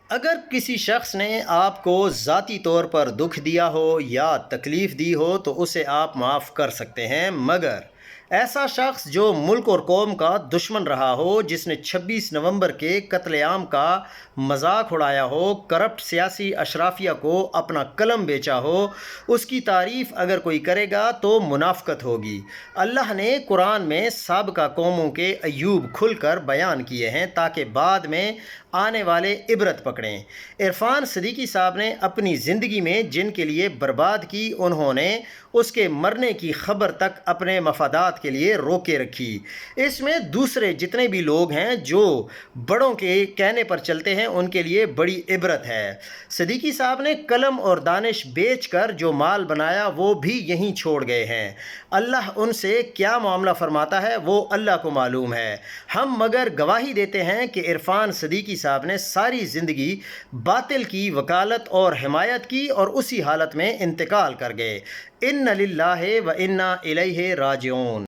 اگر کسی شخص نے آپ کو ذاتی طور پر دکھ دیا ہو یا تکلیف دی ہو تو اسے آپ معاف کر سکتے ہیں، مگر ایسا شخص جو ملک اور قوم کا دشمن رہا ہو، جس نے 26 نومبر کے قتل عام کا مذاق اڑایا ہو، کرپٹ سیاسی اشرافیہ کو اپنا قلم بیچا ہو، اس کی تعریف اگر کوئی کرے گا تو منافقت ہوگی۔ اللہ نے قرآن میں سابقہ قوموں کے ایوب کھل کر بیان کیے ہیں تاکہ بعد میں آنے والے عبرت پکڑیں۔ عرفان صدیقی صاحب نے اپنی زندگی میں جن کے لیے برباد کی، انہوں نے اس کے مرنے کی خبر تک اپنے مفادات کے لیے روکے رکھی۔ اس میں دوسرے جتنے بھی لوگ ہیں جو بڑوں کے کہنے پر چلتے ہیں، ان کے لیے بڑی عبرت ہے۔ صدیقی صاحب نے قلم اور دانش بیچ کر جو مال بنایا وہ بھی یہیں چھوڑ گئے ہیں۔ اللہ ان سے کیا معاملہ فرماتا ہے وہ اللہ کو معلوم ہے۔ ہم مگر گواہی دیتے ہیں کہ عرفان صدیقی صاحب نے ساری زندگی باطل کی وکالت اور حمایت کی اور اسی حالت میں انتقال کر گئے۔ اِنَّ لِلَّهِ وَإِنَّا إِلَيْهِ راجعون۔